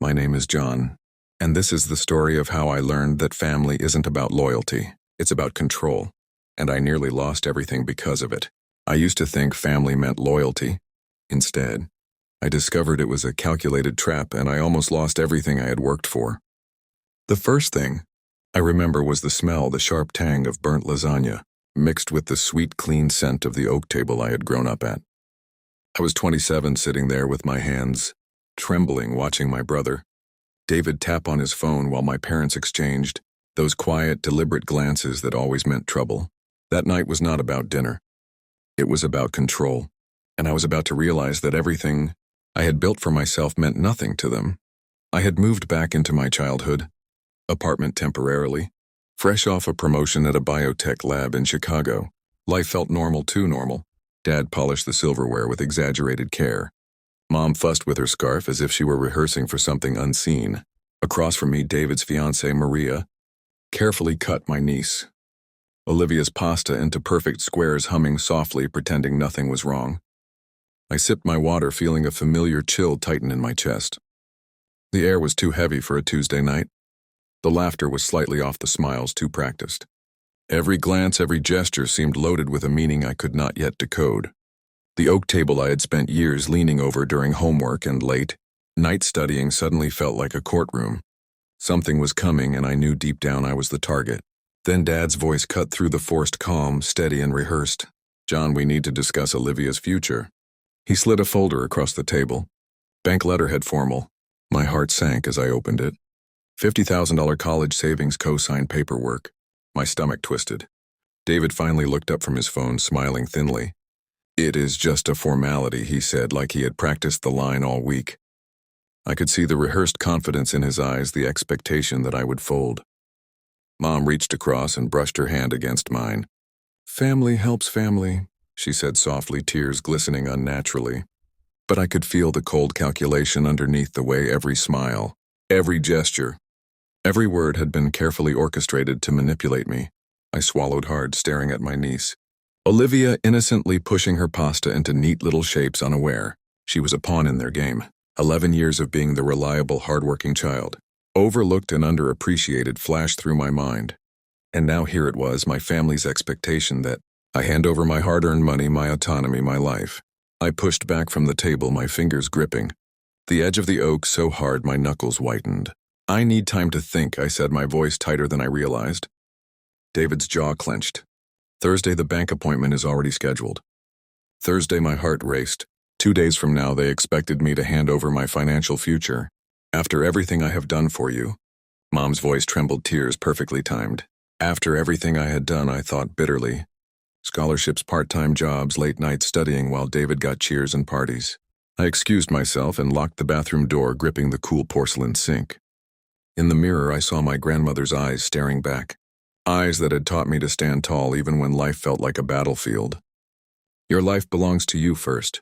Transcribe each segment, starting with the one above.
My name is John, and this is the story of how I learned that family isn't about loyalty, it's about control, and I nearly lost everything because of it. I used to think family meant loyalty. Instead, I discovered it was a calculated trap, and I almost lost everything I had worked for. The first thing I remember was the sharp tang of burnt lasagna, mixed with the sweet, clean scent of the oak table I had grown up at. I was 27, sitting there with my hands trembling, watching my brother, David, tap on his phone while my parents exchanged those quiet, deliberate glances that always meant trouble. That night was not about dinner. It was about control, and I was about to realize that everything I had built for myself meant nothing to them. I had moved back into my childhood apartment temporarily, fresh off a promotion at a biotech lab in Chicago. Life felt normal, too normal. Dad polished the silverware with exaggerated care. Mom fussed with her scarf as if she were rehearsing for something unseen. Across from me, David's fiancée, Maria, carefully cut my niece Olivia's pasta into perfect squares, humming softly, pretending nothing was wrong. I sipped my water, feeling a familiar chill tighten in my chest. The air was too heavy for a Tuesday night. The laughter was slightly off, the smiles too practiced. Every glance, every gesture seemed loaded with a meaning I could not yet decode. The oak table I had spent years leaning over during homework and late night studying suddenly felt like a courtroom. Something was coming, and I knew deep down I was the target. Then Dad's voice cut through the forced calm, steady and rehearsed. "John, we need to discuss Olivia's future." He slid a folder across the table. Bank letterhead formal. My heart sank as I opened it. $50,000 college savings co-signed paperwork. My stomach twisted. David finally looked up from his phone, smiling thinly. "It is just a formality," he said, like he had practiced the line all week. I could see the rehearsed confidence in his eyes, the expectation that I would fold. Mom reached across and brushed her hand against mine. "Family helps family," she said softly, tears glistening unnaturally. But I could feel the cold calculation underneath the way every smile, every gesture, every word had been carefully orchestrated to manipulate me. I swallowed hard, staring at my niece. Olivia innocently pushing her pasta into neat little shapes, unaware she was a pawn in their game. 11 years of being the reliable, hardworking child, overlooked and underappreciated, flashed through my mind. And now here it was, my family's expectation that I hand over my hard-earned money, my autonomy, my life. I pushed back from the table, my fingers gripping the edge of the oak so hard my knuckles whitened. "I need time to think," I said, my voice tighter than I realized. David's jaw clenched. "Thursday, the bank appointment is already scheduled." Thursday, my heart raced. 2 days from now, they expected me to hand over my financial future. "After everything I have done for you." Mom's voice trembled, tears perfectly timed. After everything I had done, I thought bitterly. Scholarships, part-time jobs, late nights studying while David got cheers and parties. I excused myself and locked the bathroom door, gripping the cool porcelain sink. In the mirror, I saw my grandmother's eyes staring back. Eyes that had taught me to stand tall even when life felt like a battlefield. "Your life belongs to you first,"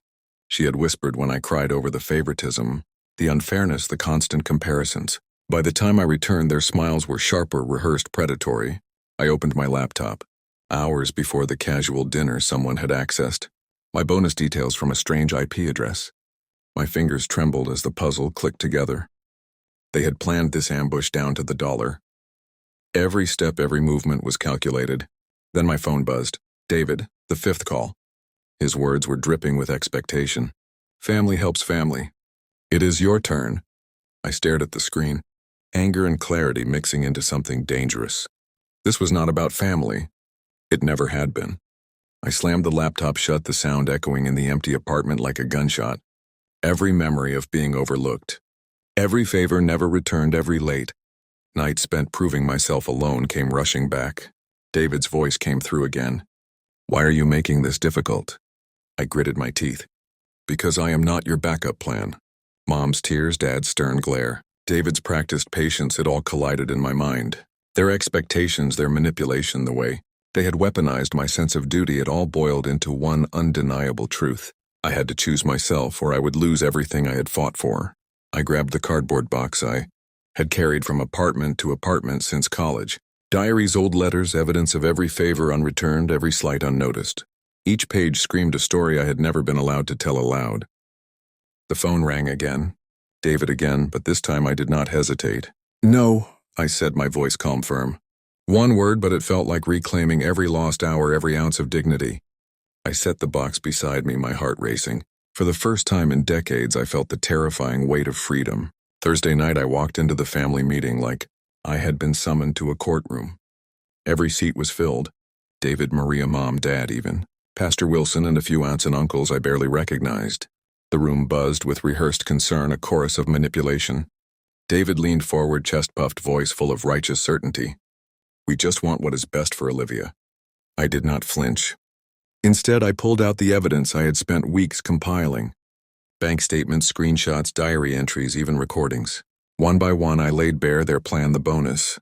she had whispered when I cried over the favoritism, the unfairness, the constant comparisons. By the time I returned, their smiles were sharper, rehearsed, predatory. I opened my laptop. Hours before the casual dinner someone had accessed my bonus details from a strange IP address. My fingers trembled as the puzzle clicked together. They had planned this ambush down to the dollar. Every step, every movement was calculated. Then my phone buzzed. David, the 5th call. His words were dripping with expectation. "Family helps family. It is your turn." I stared at the screen, anger and clarity mixing into something dangerous. This was not about family. It never had been. I slammed the laptop shut, the sound echoing in the empty apartment like a gunshot. Every memory of being overlooked. Every favor never returned, every late night spent proving myself alone came rushing back. David's voice came through again. "Why are you making this difficult?" I gritted my teeth. "Because I am not your backup plan." Mom's tears, Dad's stern glare, David's practiced patience, it all collided in my mind. Their expectations, their manipulation, the way they had weaponized my sense of duty, it all boiled into one undeniable truth. I had to choose myself, or I would lose everything I had fought for. I grabbed the cardboard box I had carried from apartment to apartment since college. Diaries, old letters, evidence of every favor unreturned, every slight unnoticed. Each page screamed a story I had never been allowed to tell aloud. The phone rang again. David again, but this time I did not hesitate. No, I said, my voice calm firm. One word, but it felt like reclaiming every lost hour, every ounce of dignity. I set the box beside me, my heart racing. For the first time in decades, I felt the terrifying weight of freedom. Thursday night, I walked into the family meeting like I had been summoned to a courtroom. Every seat was filled. David, Maria, Mom, Dad even. Pastor Wilson and a few aunts and uncles I barely recognized. The room buzzed with rehearsed concern, a chorus of manipulation. David leaned forward, chest-puffed voice full of righteous certainty. We just want what is best for Olivia. I did not flinch. Instead, I pulled out the evidence I had spent weeks compiling. Bank statements, screenshots, diary entries, even recordings. One by one, I laid bare their plan, the bonus.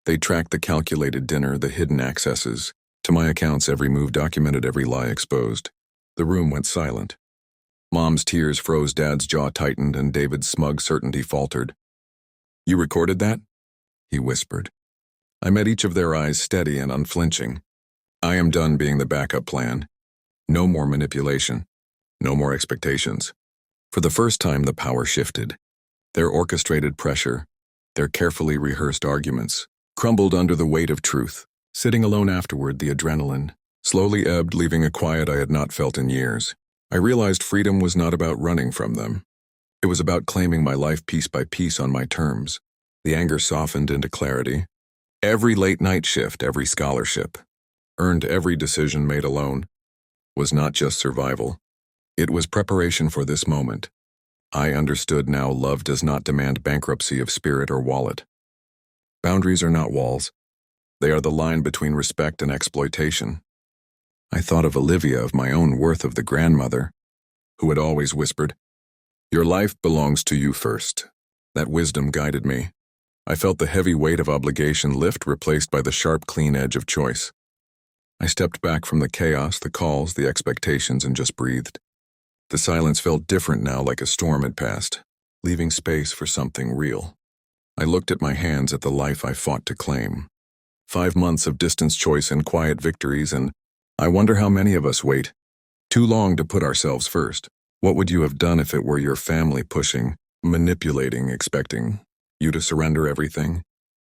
They tracked the calculated dinner, the hidden accesses. To my accounts, every move documented, every lie exposed. The room went silent. Mom's tears froze, Dad's jaw tightened, and David's smug certainty faltered. You recorded that? He whispered. I met each of their eyes steady and unflinching. I am done being the backup plan. No more manipulation. No more expectations. For the first time, the power shifted. Their orchestrated pressure, their carefully rehearsed arguments, crumbled under the weight of truth. Sitting alone afterward, the adrenaline slowly ebbed, leaving a quiet I had not felt in years. I realized freedom was not about running from them. It was about claiming my life piece by piece on my terms. The anger softened into clarity. Every late-night shift, every scholarship, earned every decision made alone, was not just survival. It was preparation for this moment. I understood now love does not demand bankruptcy of spirit or wallet. Boundaries are not walls. They are the line between respect and exploitation. I thought of Olivia, of my own worth, of the grandmother, who had always whispered, "Your life belongs to you first." That wisdom guided me. I felt the heavy weight of obligation lift, replaced by the sharp, clean edge of choice. I stepped back from the chaos, the calls, the expectations, and just breathed. The silence felt different now, like a storm had passed, leaving space for something real. I looked at my hands, at the life I fought to claim. 5 months of distance, choice, and quiet victories, and I wonder how many of us wait too long to put ourselves first. What would you have done if it were your family pushing, manipulating, expecting you to surrender everything?